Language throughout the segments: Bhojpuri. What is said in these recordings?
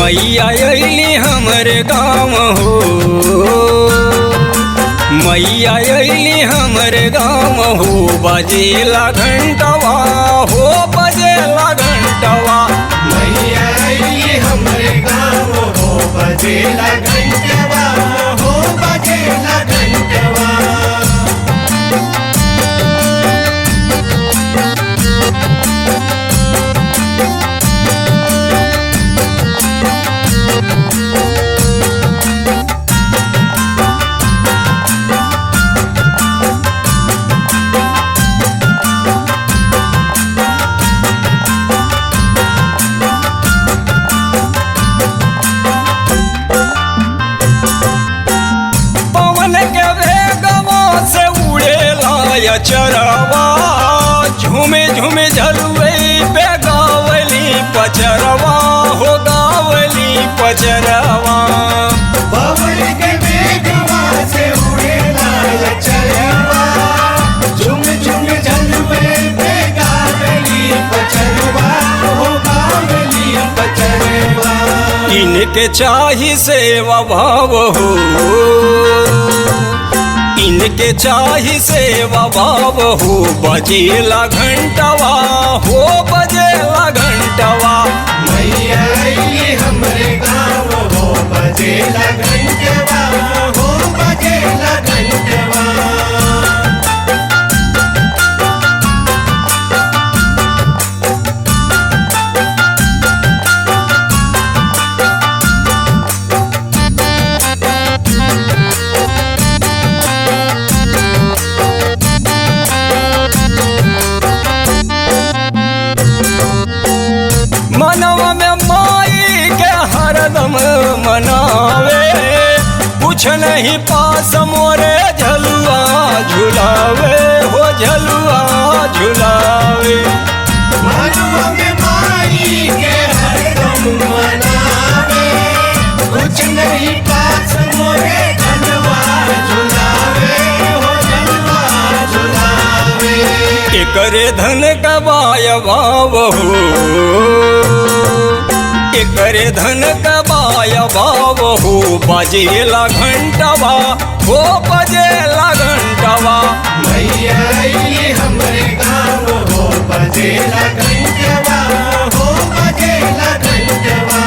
मैया अइली हमरे गाँव हो, मैया अइली हमरे गाँव हो, बजेला घंटवा हो, बजेला घंटवा। मैया अइली हमरे गाँव हो, बजेला घंटवा हो, बजेला घंटवा। चरवा झूमे झूमे झलुए पे गावली पचरवा हो, गावली पचरवा। पवन के बेगवा से उड़ेला चरवा, झूम झूम झलुए पे गावली पचरवा हो, गावली पचरवा। इनके चाही सेवा भाव हो, इनके चाही सेवा भाव हो, बजेला घंटवा हो, बजेला घंटवा। मैया अइली हमरे गाँव हो, बजेला घंटवा हो, बजेला घंटवा। मनवा में माई के हरदम मनावे, कुछ नहीं पास मोरे झलुआ झुलावे हो, झलुआ झुलावे। मनवा में माई के हरदम मनावे, कुछ नहीं पास मोरे झलुआ झुलावे हो, झलुआ झुलावे। एकरे धन कबाय भाव हो, एकरे धन कबाय भाव हो, बजेला घंटवा हो, बजेला घंटवा। मैया अइली हमरे गाँव हो, बजेला घंटवा हो, बजेला घंटवा।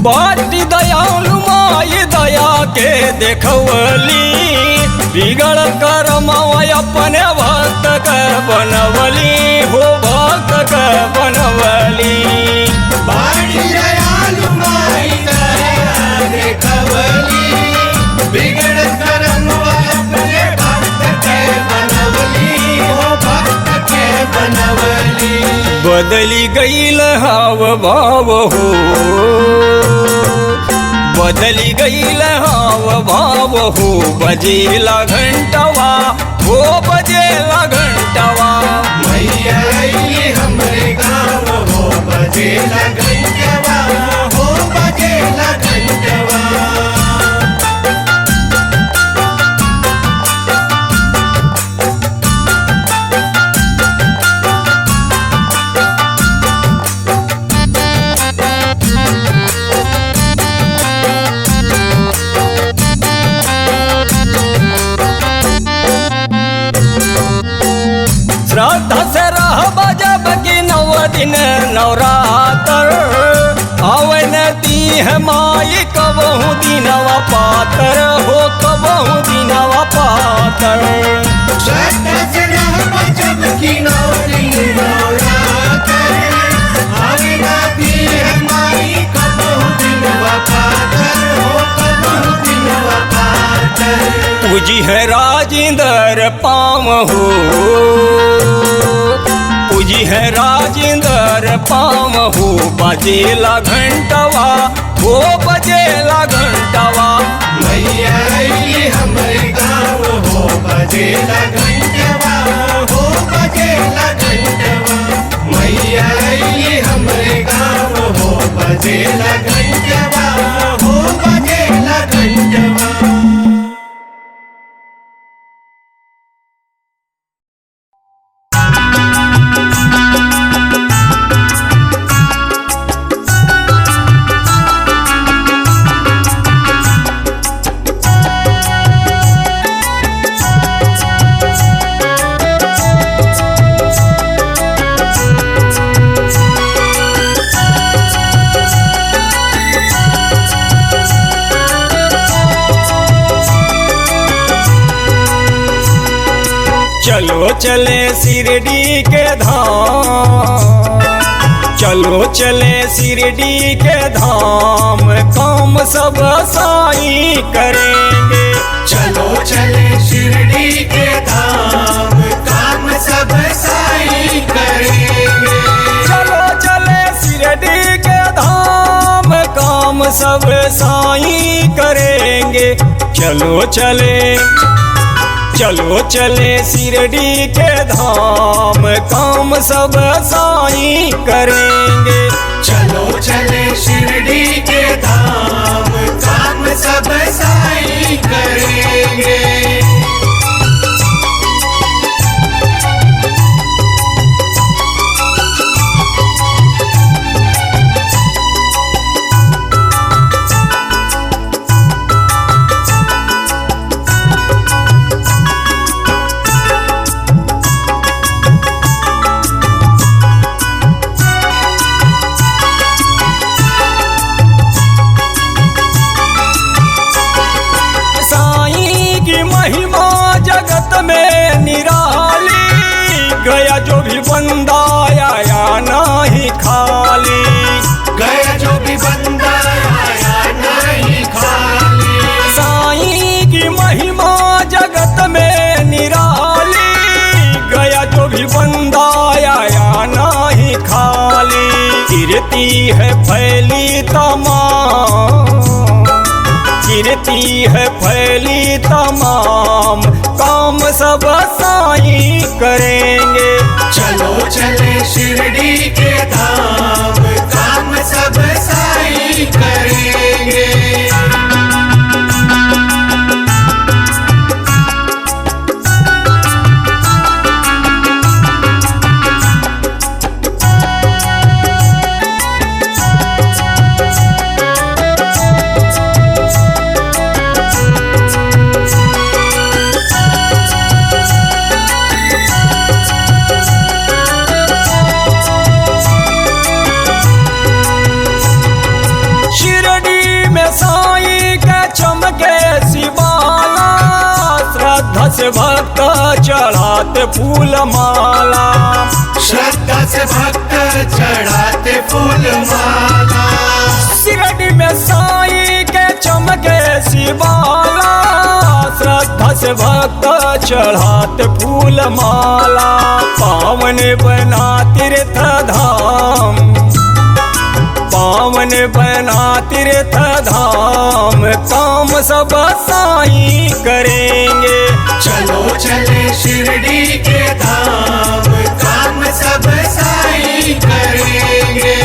बाटी दयालु माई दया के देखवली, बिगड़ करमावा अपने भक्त के बनवली हो, भक्त के बनवली। बाटी दयालु माई दया देखवली, बिगड़ करमवा अपने भक्त के बनवली हो, भक्त के बनवली। बदली गईल हाव भाव हो, बदली गईल हाव भाव हो, बजेला घंटवा हो, बजेला घंटवा। मैया अइली हमरे गाँव हो, बजेला घंटवा हो, बजेला घंटवा। श्रद्धा से रहब जब कि 9 दिन नवरात्र, आवन दी है माई कबहू दिनवा पातर हो, कबहू दिनवा पातर। श्रद्धा से रहब जब कि 9 दिन नवरात्र, आवन दी है माई कबहू दिनवा पातर हो, कबहू दिनवा पातर। पूजी है राजेंद्र पाम हो, पूजी है राजेंद्र पाँव हो बजेला घंटवा, हो बजेला घंटवा। मैया अइली हमरे गाँव हो बजेला घंटवा, हो बजेला घंटवा। मैया अइली हमरे गाँव हो बजेला घंटवा, हो बजेला घंटवा। चलो चले शिरडी के धाम, चलो चले शिरडी के धाम, काम सब साईं करेंगे। चलो चले शिरडी के धाम, काम सब साईं करेंगे। चलो चले शिरडी के धाम, काम सब साईं करेंगे। चलो चले, चलो चले शिरडी के धाम, काम सब साईं करेंगे। चलो चले शिरडी के धाम, काम सब साईं करेंगे। गया जो भी बंदा आया नहीं खाली, गया जो भी बंदा आया नहीं खाली। साईं की महिमा जगत में निराली, गया जो भी बंदा आया नहीं खाली। कीर्ति है फैली तमाम, कीर्ति है फैली तमाम, काम सब साईं करेंगे। चलो चले शिरडी के धाम, काम सब साईं करेंगे। से भक्त चढ़ाते फूल माला, श्रद्धा से भक्त चढ़ाते फूल माला। शिरडी में साईं के चमके शिवाला, श्रद्धा से भक्त चढ़ाते फूल माला। पावन बना तीर्थ धाम, पावन बना तीर्थ धाम, काम सब साईं करेंगे। चलो चले शिरडी के धाम, काम सब साईं करेंगे।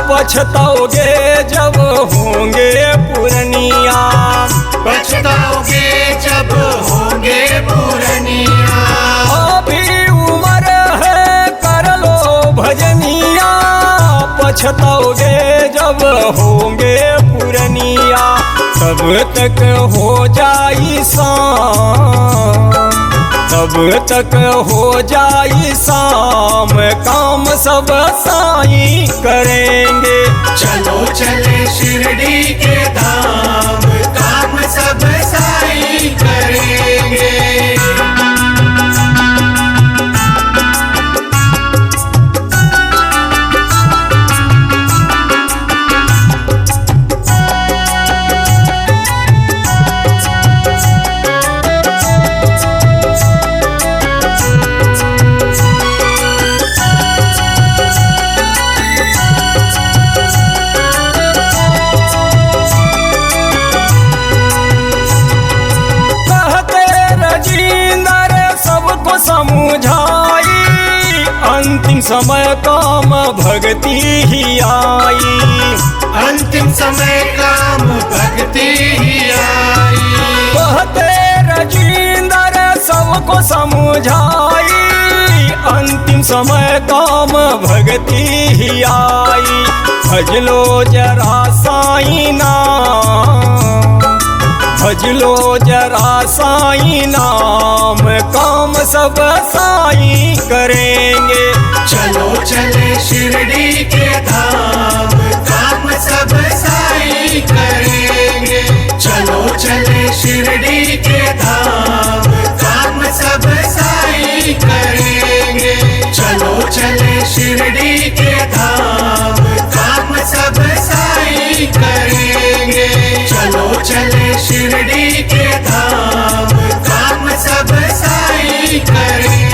पछताओगे जब होंगे पुरनिया, पछताओगे जब होंगे पुरनिया। अभी उम्र है कर लो भजनिया, पछताओगे जब होंगे पुरनिया। तब तक हो जाई शाम, तब तक हो जाई शाम, काम सब साईं करेंगे। चलो चले शिरडी के धाम, काम सब साईं करेंगे। समझाई अंतिम समय काम भक्ति ही आई। अंतिम समय काम भक्ति ही आई। कहते राजेंद्र सबको समझाई अंतिम समय काम भक्ति ही आई। भजलो जरा साईं नाम, भजलो जरा साईं नाम, काम सब साईं करेंगे। चलो चले शिरडी के धाम, काम सब साईं करेंगे। चलो चले शिरडी के धाम, काम सब साईं करेंगे। चलो चले शिरडी के धाम, काम सब साईं करेंगे। चलो चले शिरडी के धाम, काम सब साईं करेंगे।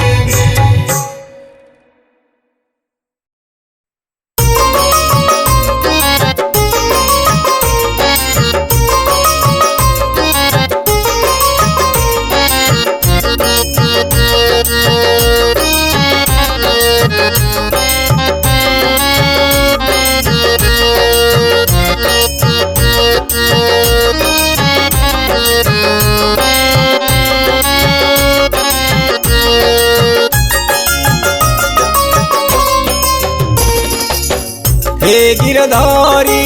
हे गिरधारी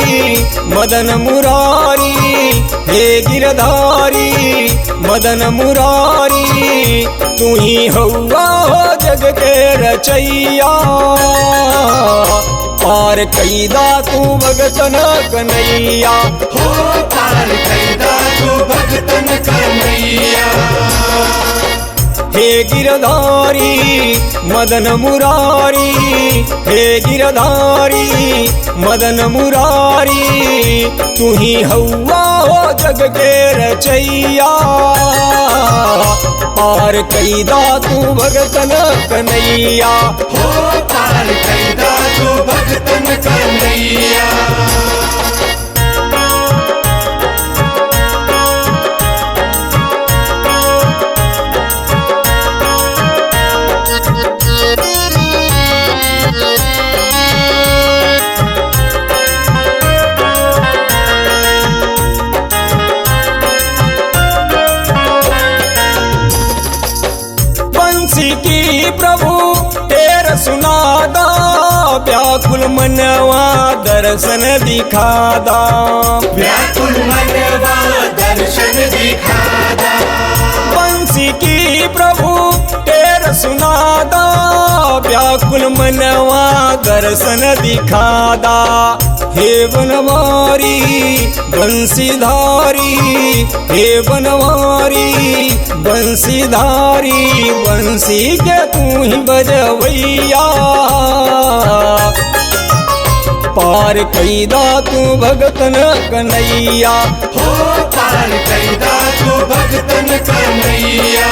मदन मुरारी, हे गिरधारी मदन मुरारी, तू ही हौवा हो जग के रचैया। पार कैदा तू भगतन कन्हैया, हो पार कैदा तू भगतन कन्हैया। हे गिरधारी मदन मुरारी, हे गिरधारी मदन मुरारी, तू ही हौवा हो जग के रचैया। पार कैदा तू भगतन कन्हैया, हो पार कैदा तू भगतन कन्हैया। की प्रभु तेरा सुनादा, व्याकुल मनवा दर्शन दिखादा। व्याकुल मनवा दर्शन दिखादा। बंसी की प्रभु तेरा सुनादा, व्याकुल मनवा दर्शन दिखादा। हे बनवारी बंसीधारी, हे बनवारी बंसीधारी, बंसी के तू ही बजवैया। पार कैदा तू भगतन कन्हैया, हो पार कैदा तू भगतन कन्हैया।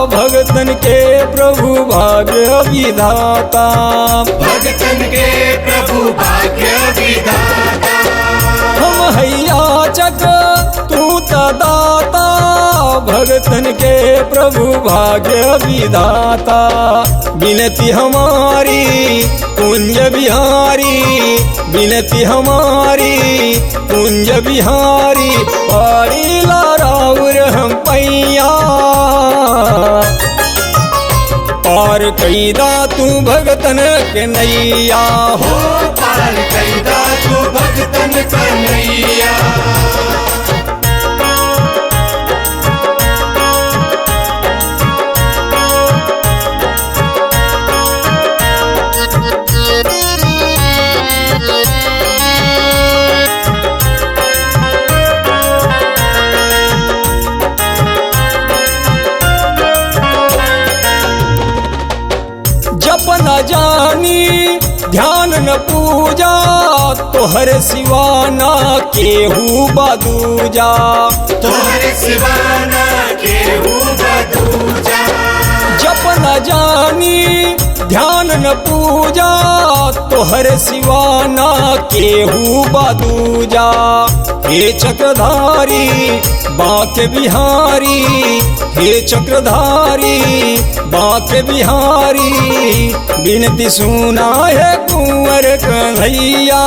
भगतन के प्रभु भाग्य विधाता, भगतन के प्रभु भाग्य विधाता। हम हैया चक तू त दाता, भगतन के प्रभु भाग्य विधाता। विनती हमारी कुंज बिहारी, विनती हमारी कुंज बिहारी, पाड़ी लाराउर हम पैया। पार कैदा तू भगतन के नैया हो पार कैदा तू भगतन कन्हैया। जप न जानी ध्यान न पूजा, तोहर सिवा ना केहू बदूजा। तोहरे सिवा ना केहू बदूजा। जप न जानी ध्यान न पूजा, तोहर सिवा ना केहू बदूजा। हे चक्रधारी बांके बिहारी, हे चक्रधारी बांके बिहारी, विनती सुना है कुंवर कन्हैया।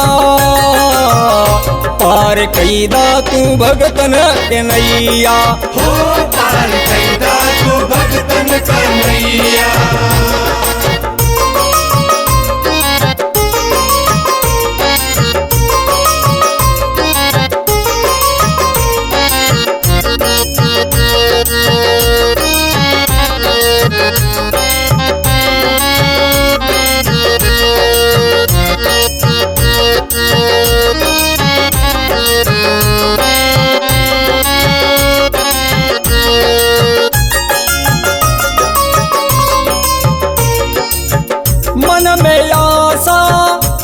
पार कैदा तू भगतन के नैया। हो पार कैदा तू भगतन कन्हैया। मन में आशा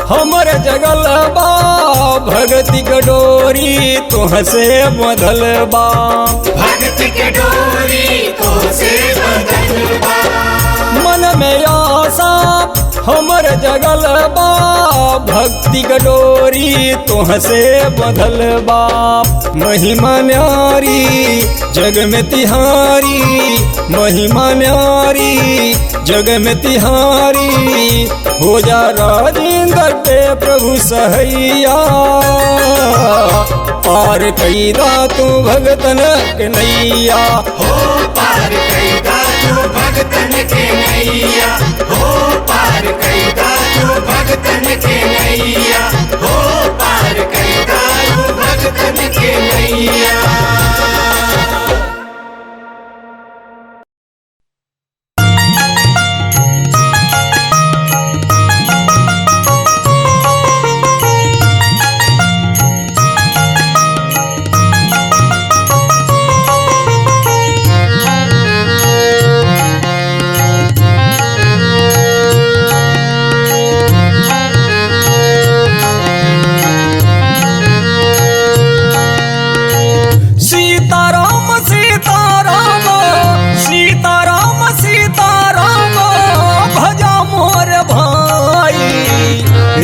हमर जगल बा, भगति के डोरी तुहसे बंधल बा। भक्ति के डोरी तो से बंधल बा। मन में आशा हमर जगल बा, भक्ति के डोरी तुहसे बंधल बा। महिमा न्यारी जग में तिहारी, महिमा न्यारी जग में तिहारी, हो जा राजेंद्र पे प्रभु सहैया। पार कैदा तू भगतन के नैया। हो पार कैदा तू भगतन के नैया। हो पार कैदा तू भगतन के नैया। हो पार कैदा तू भगतन के नैया।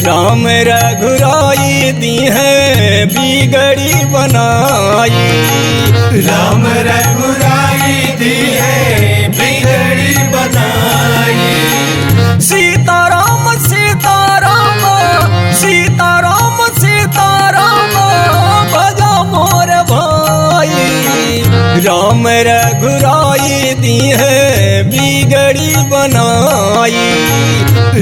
राम रघुराई दी है बिगड़ी बनाई। राम रघुराई दी है बिगड़ी बनाई। सीताराम सीताराम सीताराम सीताराम भजा मोर भाई। राम रघुराई दी है बिगड़ी बनाई।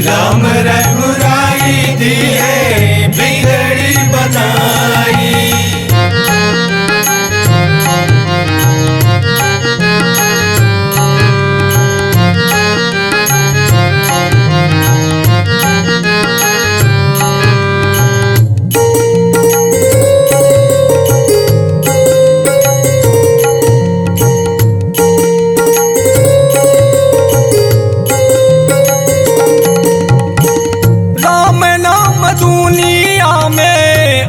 राम रघुराई दी है बिगड़ी बनाई।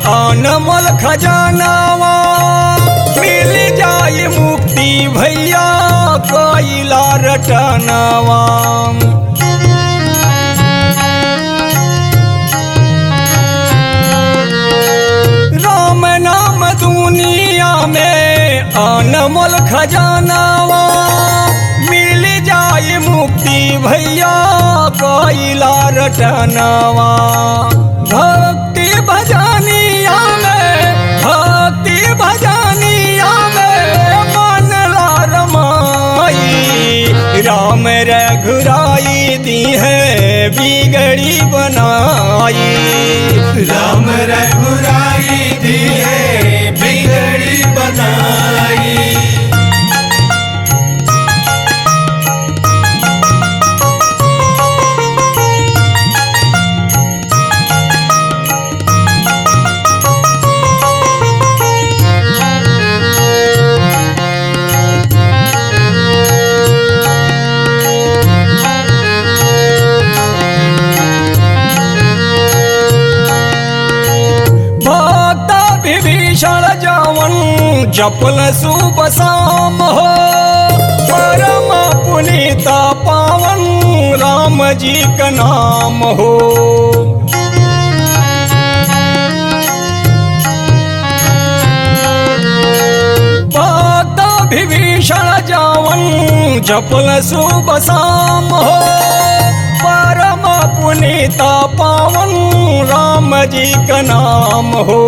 अनमोल खजानावा मिल जाए मुक्ति भैया कोइला रटनावा। राम अनमोल खजानावा मिल जाए मुक्ति भैया कोइला रटनावा। भक्ति भजनिया में भक्ति भजनिया में मन ला रमाई। राम रघुराई दी है बिगड़ी बनाई। राम रघुराई दी है बिगड़ी बनाई। जपल शुभ शाम हो परम पुनीत पावन राम जी का नाम हो। भक्त विभीषण जावन जपल शुभ शाम हो परम पुनीत पावन राम जी का नाम हो।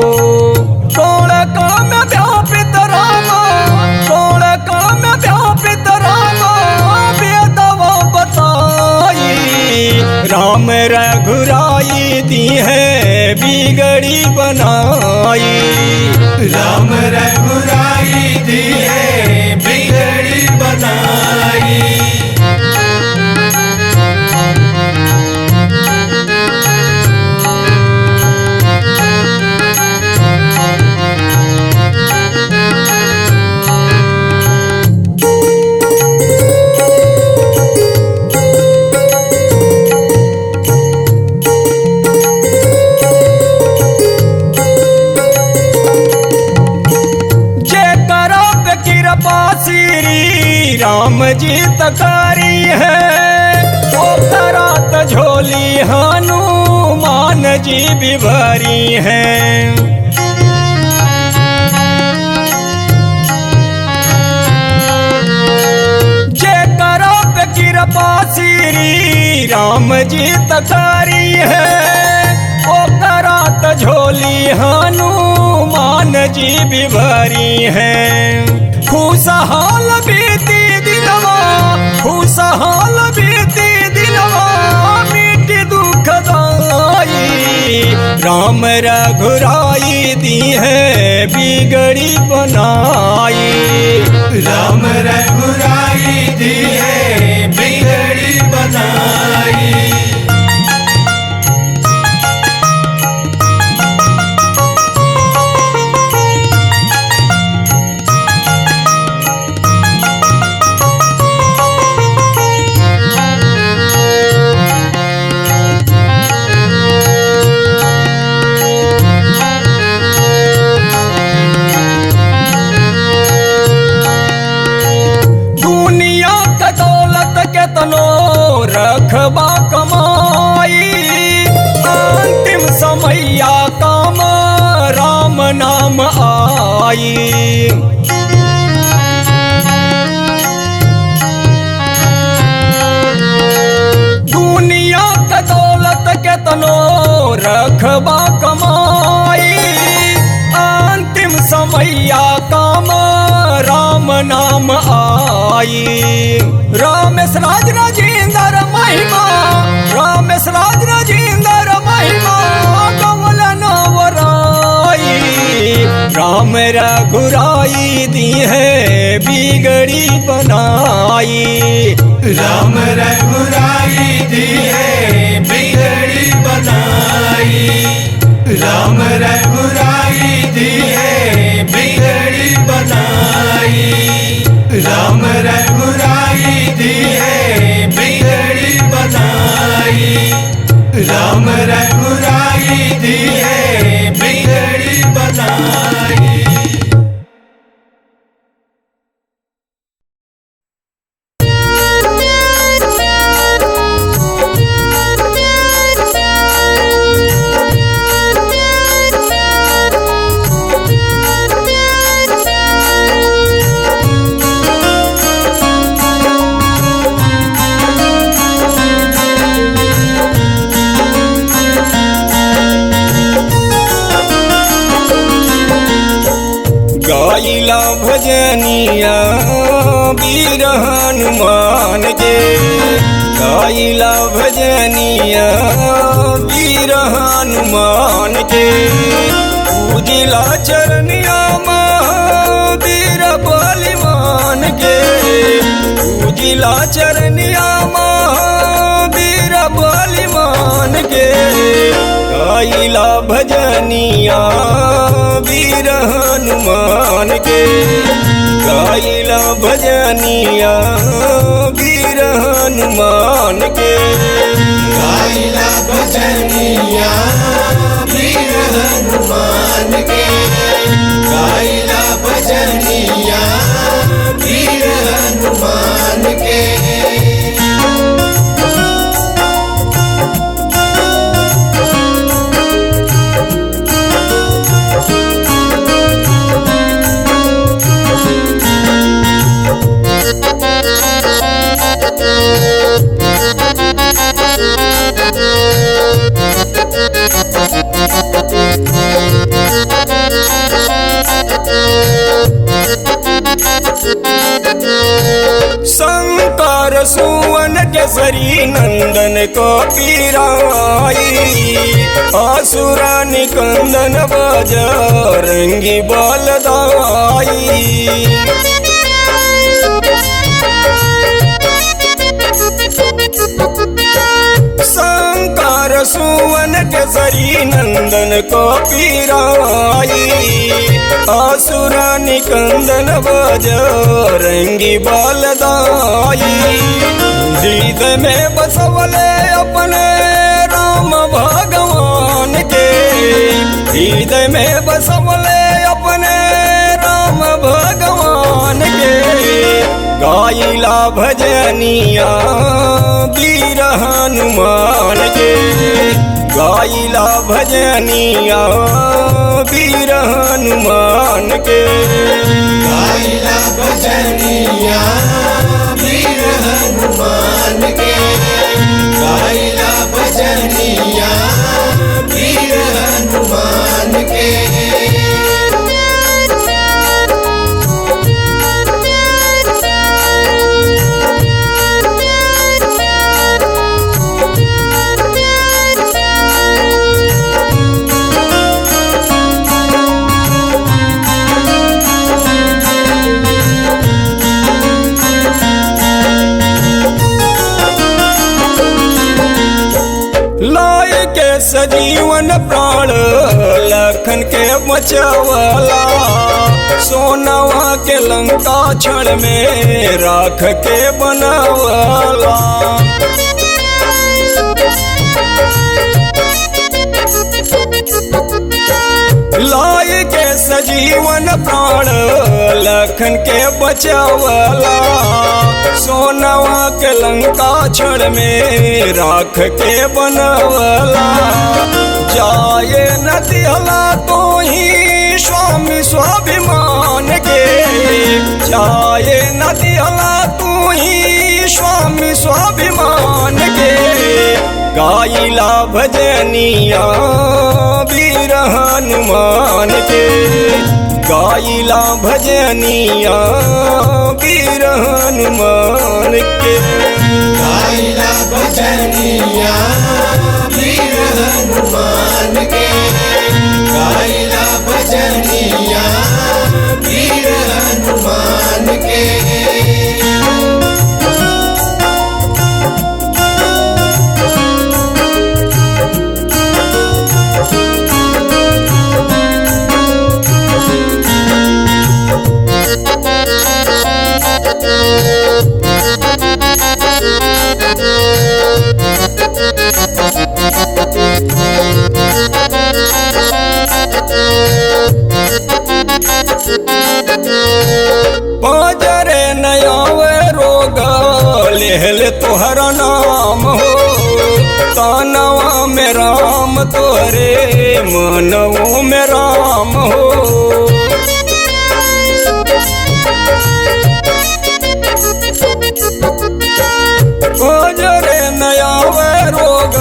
कौन काम व्यापित राम कौन काम व्यापित राम वेदवा बताई। राम रघुराई दी है बिगड़ी बनाई। राम रघुराई दी है बिगड़ी बनाई। श्री राम जी तकारी है वो करात झोली हनुमान जी भी भरी है। जे करब कृपा श्री राम जी तकारी है वो करात झोली हनुमान जी भी भरी है। खुशहाल बीती दिलवा खुशहाल बीती दिलवा मिट्टी दुखदाई। राम रघुराई दी है बिगड़ी बनाई। राम रघुराई दी है बिगड़ी बनाई। रखबा कमाई अंतिम समैया काम राम नाम आई। दुनिया का दौलत के तनो रखबा कमाई अंतिम समैया काम राम नाम आई। रामेश राज राजेंद्र महिमा रामेश राज राजेंद्र महिमा कमल नवराई। राम रघुराई दी है बिगड़ी बनाई। राम रघुराई दी है बिगड़ी बनाई। राम रघुराई दी है बिगड़ी बनाई। राम रघुराई दी है बिगड़ी बनाई। राम रघुराई दी है बिगड़ी बनाई। गाइला भजनिया वीर हनुमान के, गाइला भजनिया वीर हनुमान के। पूजिला चरनिया महावीर बलिमान के, पूजिला चरनिया महावीर बलिमान के। गाइला भजनिया वीर हनुमान के, गाइला भजनिया वीर हनुमान के। गाइला भजनिया वीर हनुमान के, गाइला भजनिया वीर हनुमान के। शंकर सुवन केसरी नंदन को पीराई, असुर निकंदन बजरंगी बलदाई। शंकर सुवन केसरी नंदन को पीराई, असुर निकंदन बजरंगी बलदाई। हृदय में बसवले अपने राम भगवान के, हृदय में बसवले अपने राम भगवान के। गाइला भजनिया वीर हनुमान के, गाइला भजनिया वीर हनुमान के। गाइला भजनिया वीर हनुमान के, गाइला भजनिया वीर हनुमान के। लाय के सजीवन प्राण लखन के बचवला, सोनवा के लंका क्षण में राख के बनवला। लाय के सजीवन प्राण लखन के बचवला, सोनवा के लंका क्षण में राख के बनवला। जाए न दिहला तो ही स्वामी स्वाभिमान के, जाए न दिहला तू ही स्वामी स्वाभिमान के। गाइला भजनिया वीर हनुमान के, गाइला भजनिया वीर हनुमान के। गाइला भजनिया वीर हनुमान के, गाइला भजनिया वीर हनुमान के। पाजरे नयावे रोग लेहल तोहरा नाम हो, तानवा में राम तोहरे मनवो में राम हो। पाजरे नयावे रोग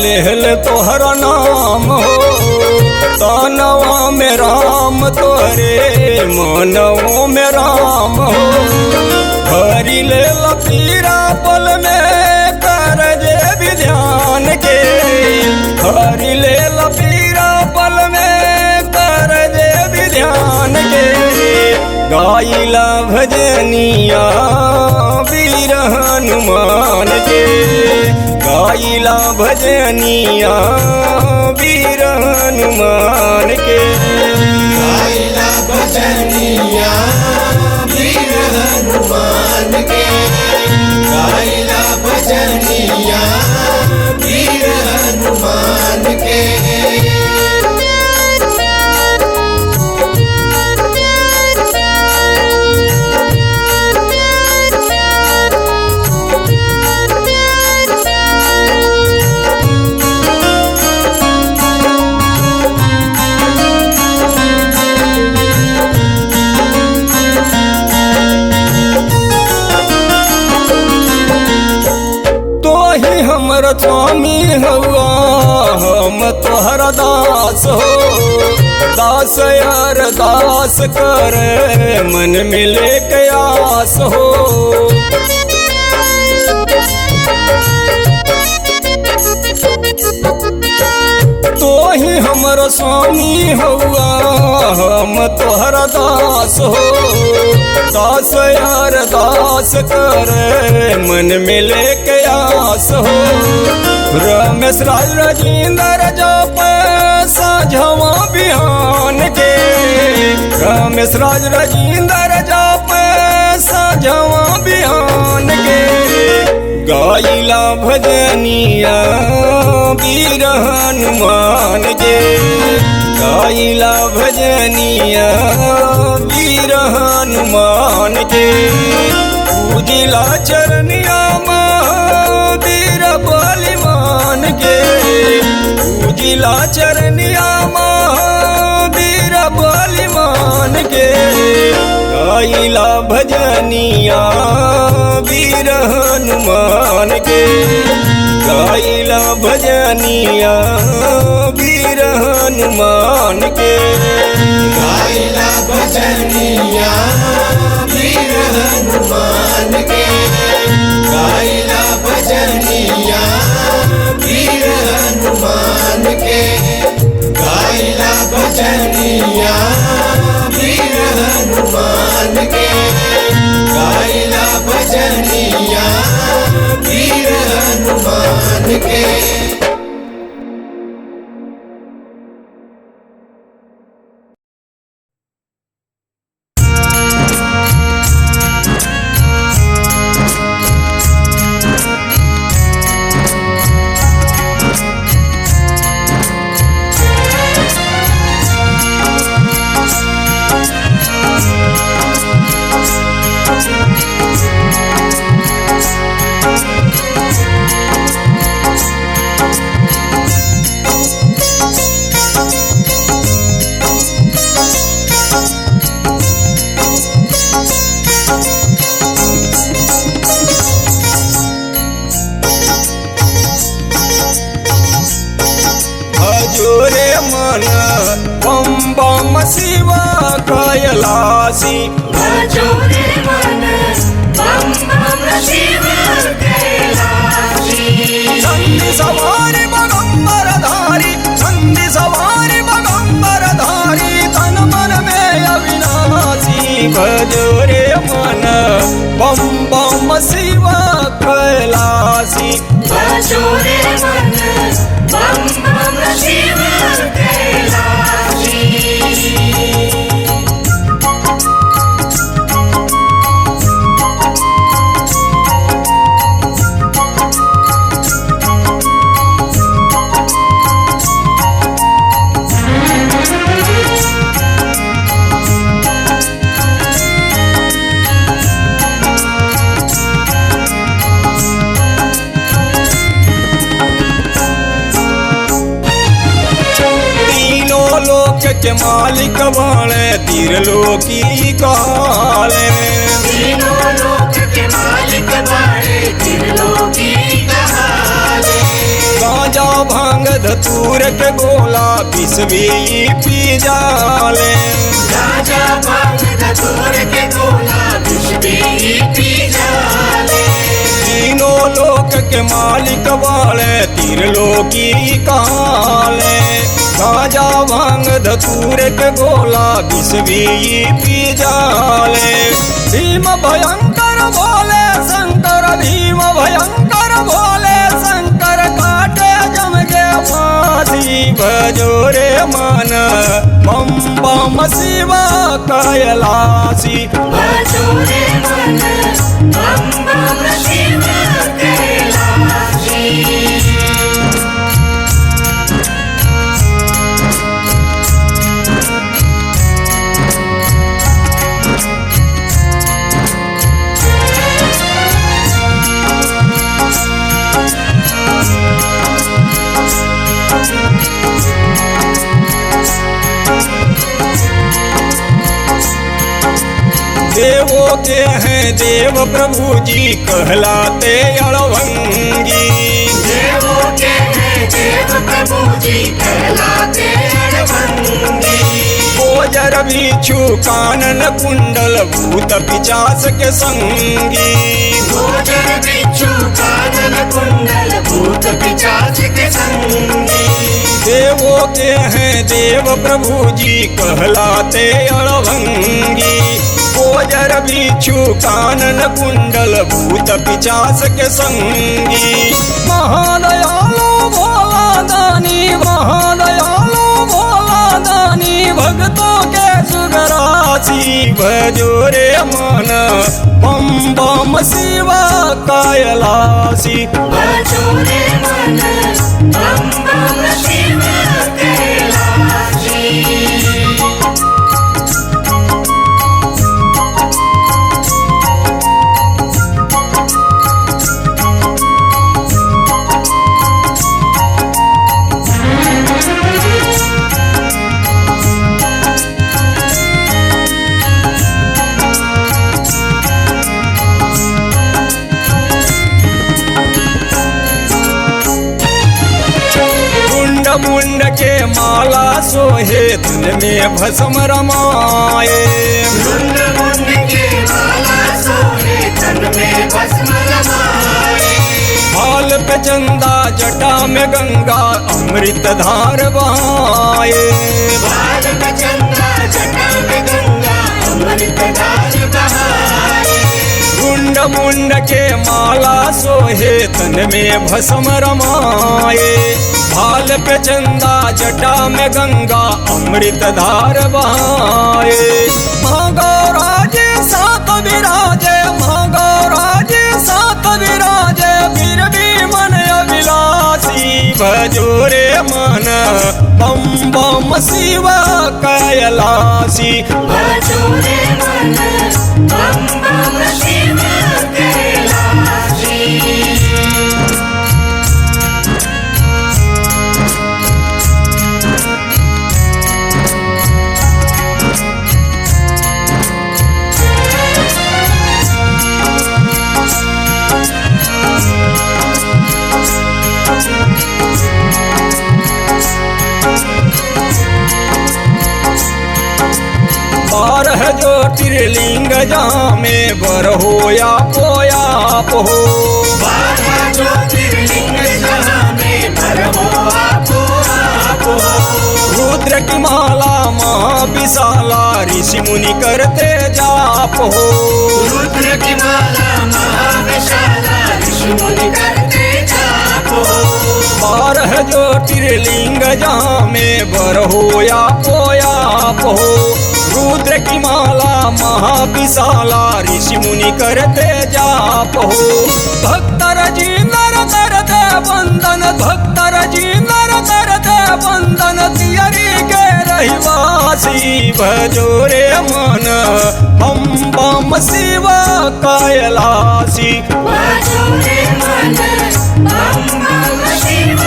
लेहल तोहरा नाम हो, तानवा में राम तोरे मनों में राम हो। हरि ले पीरा पल में कर जे भी ध्यान के, हरि ले पीरा पल में कर जे भी ध्यान के। गाइला भजनिया वीर हनुमान के, गाइला भजनिया वीर हनुमान के। गाइला भजनिया वीर हनुमान के, गाइला भजनिया वीर हनुमान के। हमर स्वामी हुआ हम तोहर दास हो। दास यार दास कर मन मिले कयास हो। तो ही हमर स्वामी हुआ हम तोहर दास हो। दास यार दास कर मन मिले कयास हो। रमेश राज राजेंद्र जप साझवा बिहान के, रमेश राज राजेंद्र जप साझवा बिहान के। गाइला भजनिया वीर हनुमान के, गाइला भजनिया वीर हनुमान के। पूजिला चरनिया महावीर बलिमान के, पूजिला चरनिया महावीर बलिमान के। गाइला भजनिया वीर हनुमान के, गाइला भजनिया वीर हनुमान के। गाइला भजनिया वीर हनुमान के, गाइला भजनिया वीर हनुमान के, गाइला भजनिया वीर हनुमान के, गाइला भजनिया वीर हनुमान के। जोरे मन बम बम शिवा कैलासी। जोरे मन बम बम शिव कैलासी। चंडी सवारी बगंबर धारी, चंडी सवारी बगंबर धारी। तन मन में अविनाशी। भजोरे मन बम बम शिवा कैलासी। जोरे मन बम बम शिव कैलासी। के मालिक वाले त्रिलोकी काले। तीनों लोक के मालिक वाले त्रिलोकी कहाले। गांजा भांग धतूर के गोला विषवी पी जाले। गाजा भांग धतूर के गोला विषवी पी जाले। तीनों लोक के मालिक वाले त्रिलोकी काले। गाजा भांग धतूर के गोला विषवी पी जाले। भीम भयंकर भोले शंकर, भीम भयंकर भोले शंकर, काटे जम के फांसी। भजो रे मन बम बम शिव कैलासी। भजो रे मन बम बम शिव कैलासी। देवों के हैं देव प्रभु जी कहलाते अड़भंगी। देवों के हैं देव प्रभु जी कहलाते अड़भंगी। गोजर बिच्छू कानन कुंडल भूत पिचास के संगी। गोजर बिच्छू कानन कुंडल भूत पिशाच के संगी। देवों के हैं देव प्रभु जी कहलाते अड़भंगी। गोजर बिच्छू कानन कुंडल भूत पिचास के संगी। महादयालु भोला दानी, महादयालु भोला दानी, भक्तों के सुगरासी। भजो रे मन बम बम शिव कैलासी। भजो रे मन बम बम शिव कैलासी। मुंड के माला सोहे धन में भस्म रमाए। मुंड मुंड के माला सोहे तन में भस्म रमाए। हाल पे चंदा जटा में गंगा अमृत धार बहाए। बाल में चंदा जटा में गंगा अमृत धार बहाए। मुंड मुंड के माला सोहे तन में भस्म रमाए। भाल पे चंदा जटा में गंगा अमृत धार बहाए। महागौराज सात विराजे, महागौराज सात विराजे, फिर भी मन अभिलाषी। भजो रे मन बम बम शिव कैलासी। भजो रे मन बम बम शिव कैलासी। बारह ज्योतिर्लिंग जहाँ में बर हो या पोयाप हो। बारह ज्योतिर्लिंग जहाँ में भर हो आपो आपो। रुद्र की माला महाविशाला ऋषि मुनि करते जाप हो। रुद्र की माला महाविशाला ऋषि मुनि करते जाप हो। बारह ज्योतिर्लिंग जहाँ में बर हो या पोयाप हो। रुद्र की माला महाविशाला ऋषि मुनि करते जाप हो। भक्तर जी नर करते बंदन, भक्तर जी नर करते बंदन, तियरी के रहिवासी। भजो रे मन बम बम शिव कैलासी। भजो रे मन बम बम शिव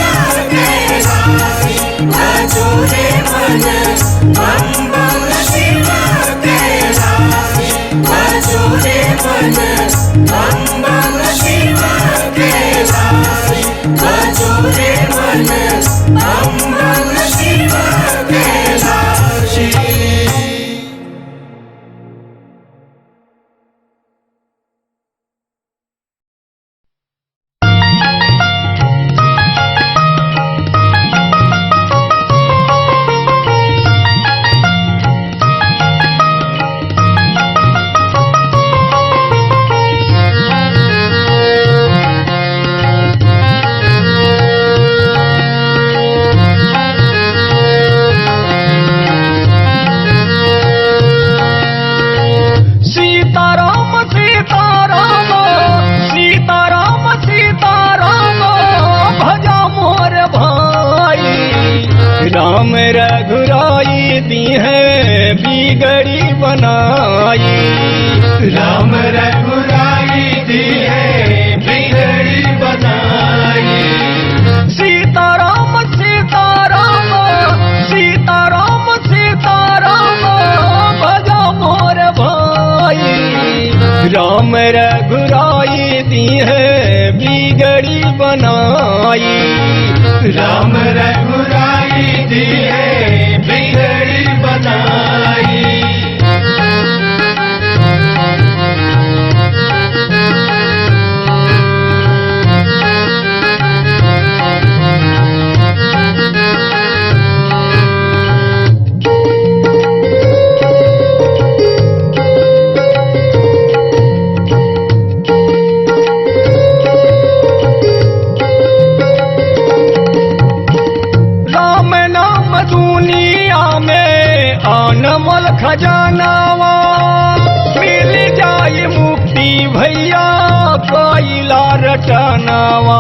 कैलासी। भजो रे मन बम बम शिव कैलासी। भजो रे मन बम बम शिव कैलासी। भजो रे मन बम बिगड़ी बनाई। राम रघुराई दी है बिगड़ी बनाई। सीताराम सीताराम सीताराम सीताराम भजा मोर भाई। राम रघुराई दी है बिगड़ी बनाई। राम रघुराई दी है बिगड़ी बनाई। अनमोल खजानावा मिल जाए मुक्ति भैया कोइला रटनावा।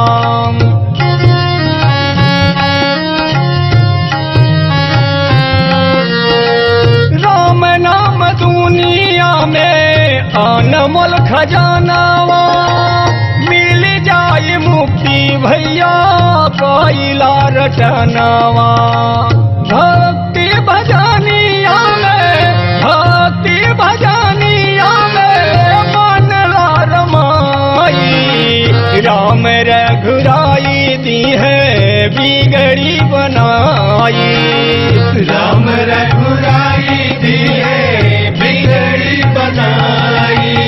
राम नाम दुनिया में अनमोल खजानावा मिल जाए मुक्ति भैया कोइला रटनावा। भक्ति भजनिया में भक्ति भजनिया में मन रमाई। राम रघुराई दी है बिगड़ी बनाई। राम रघुराई दी है बिगड़ी बनाई।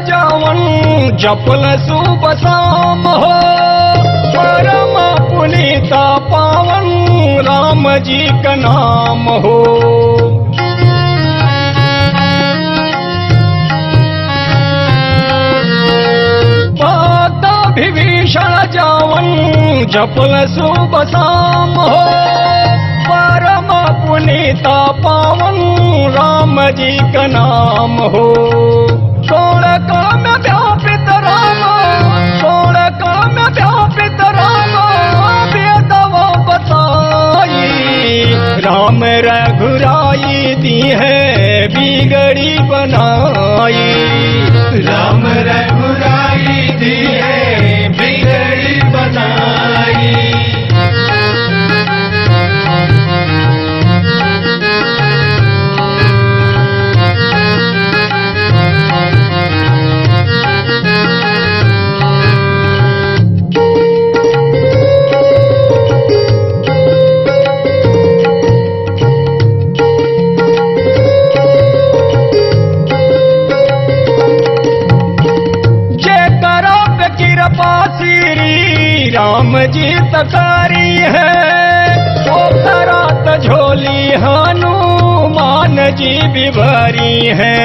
जावन जपल शुभ शाम हो परम पुनीता पावन राम जी का नाम हो। भक्त विभीषण जावन जपल शुभ शाम हो परम पुनीता पावन राम जी का नाम हो। कौन काम व्यापित राम कौन काम व्यापित राम वेदवा बताई। राम रघुराई दी है बिगड़ी बनाई। राम रघुराई दी है बिगड़ी बनाई। राम जी तकारी है वो करात झोली हनुमान जी भी भरी है।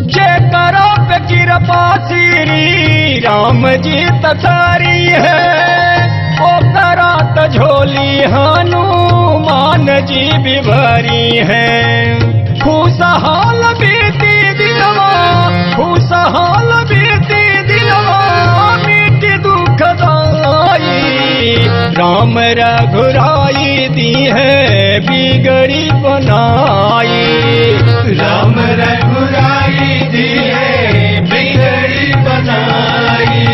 जे करो पे कृपा श्री राम जी तकारी है वो करात झोली हनुमान जी भी भरी है। खुशहाल बीती दिनवा खुशहाल बीती दिनवा मिट्टी दुखदाई। राम रघुराई दी है बिगड़ी बनाई। राम रघुराई दी है बिगड़ी बनाई।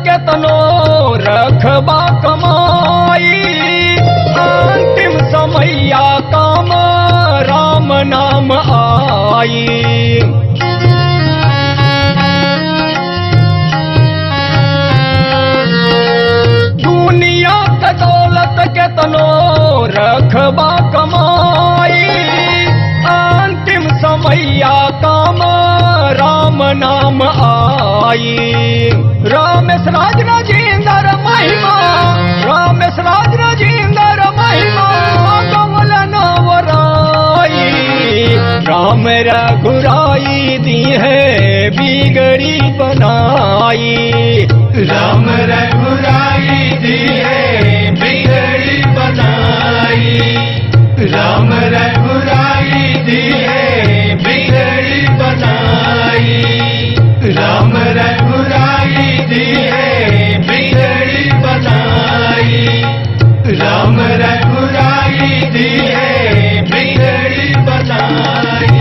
केतनो रखबा कमाई अंतिम समैया काम राम नाम दुनिया के दौलत के तनो रखबा कमाई, अंतिम समैया काम राम नाम आई। रामेश राज राजेंद्र महिमा, रामेश राज राजेंद्र महिमा कमल नवराई। राम रघुराई दी है बिगड़ी बनाई, राम रघुराई दी है बिगड़ी बनाई, राम रघुराई दी है बिगड़ी बनाई, राम रघुराई दी है बिगड़ी बनाई, राम रघुराई दी है बिगड़ी बनाई।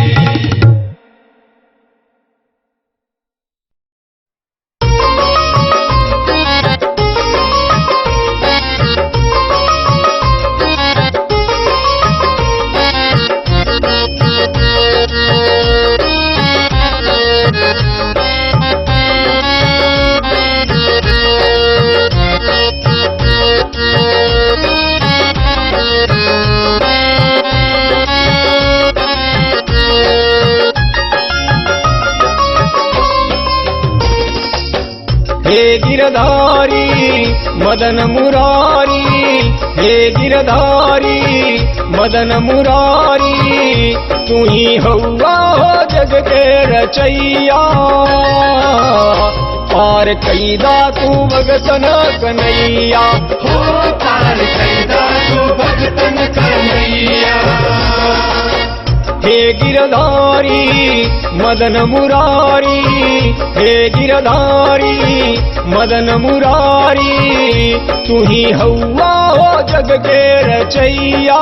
हे गिरधारी मदन मुरारी, हे गिरधारी मदन मुरारी, तू ही हौवा हो जग के रचैया। पार कैदा तू भगतन कन्हैया, हो पार कैदा तू भगतन कन्हैया। हे गिरधारी मदन मुरारी, हे गिरधारी मदन मुरारी, तू ही हौवा हो जग के रचैया।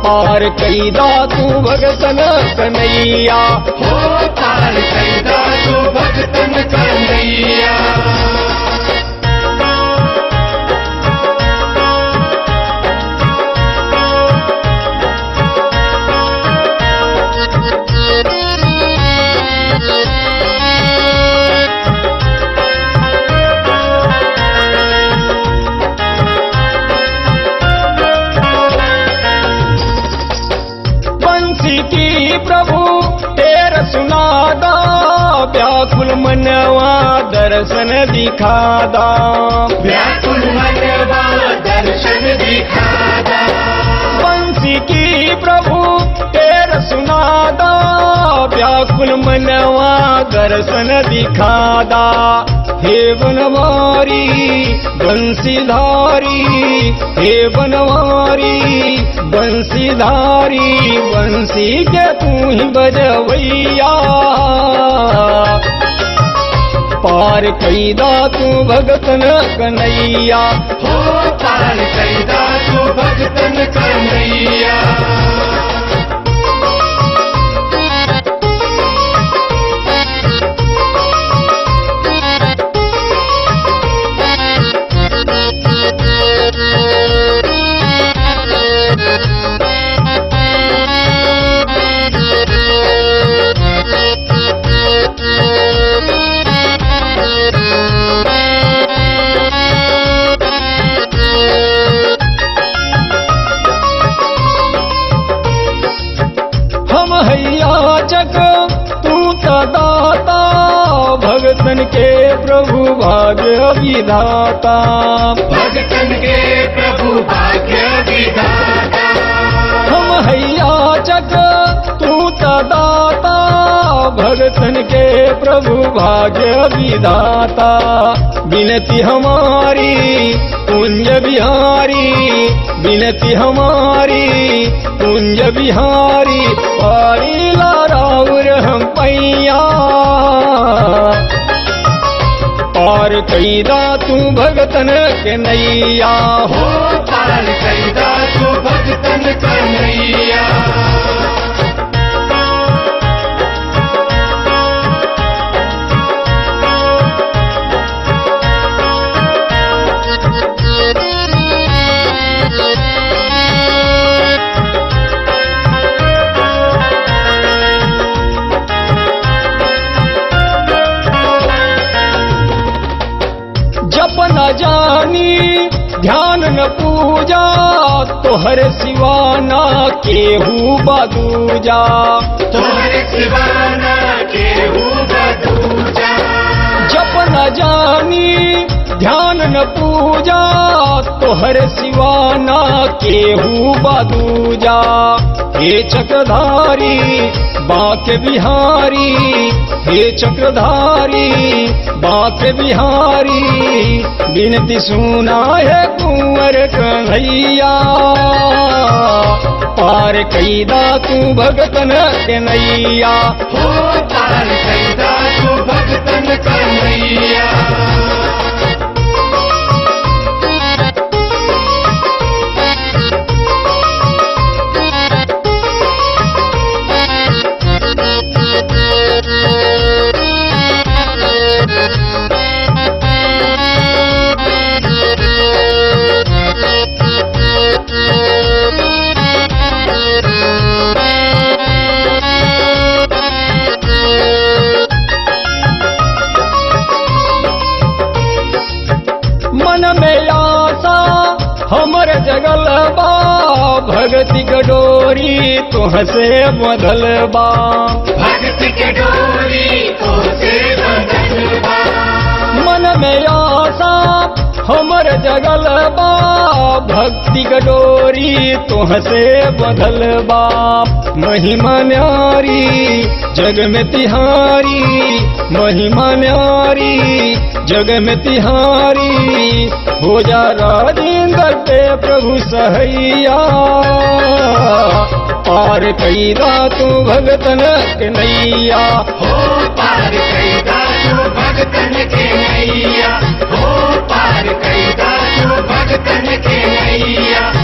पार कैदा तू भगतन कन्हैया, हो पार कैदा तू भगतन कन्हैया। प्रभु तेर सुनादा, व्याकुल मनवा दर्शन दिखादा, व्याकुल मनवा दर्शन दिखादा। बंसी की प्रभु तेर सुनादा, व्याकुल मनवा दर्शन दिखादा। हे बनवारी बंसीधारी, हे बनवारी बंसीधारी, बंसी के तू ही बजवैया। पार कैदा तू भगतन कन्हैया, हो पार कैदा तू भगतन कन्हैया। भगतन के प्रभु भाग्य विधाता, भगतन के प्रभु भाग्य विधाता। हम हैया चक तू दाता, भगतन के प्रभु भाग्य विधाता। विनती हमारी कुंज बिहारी, विनती हमारी कुंज बिहारी, पारी लाराउर हम पैया। पार कैदा तू भगतन के नैया, हो पार कैदा तू भगतन कन्हैया। न पूजा तोहर सिवाना केहू बदूजा। तोहर सिवाना केहू बदूजा। जप न जानी ध्यान न पूजा तोहर सिवाना केहू बदूजा। हे चक्रधारी बांके बिहारी, हे चक्रधारी बांके बिहारी, बिनती सुना है कुंवर कन्हैया। पार कैदा तू भगतन के नैया। हो पार कैदा तू भगतन कन्हैया। मन में आशा हमर जगल बा, भगति के डोरी तुहसे बंधल बा। भक्ति के डोरी तोसे बंधल बा। मन में आशा हमर जगल बा, भक्ति के डोरी तुहसे बंधल बा। महिमा न्यारी जग में तिहारी, महिमा न्यारी जग में तिहारी, हो जा राजेंद्र पे प्रभु सहैया। पार कैदा तू भगतन के नैया। हो पार कैदा तू भगतन के नैया। हो पार कैदा तू भगतन के नैया।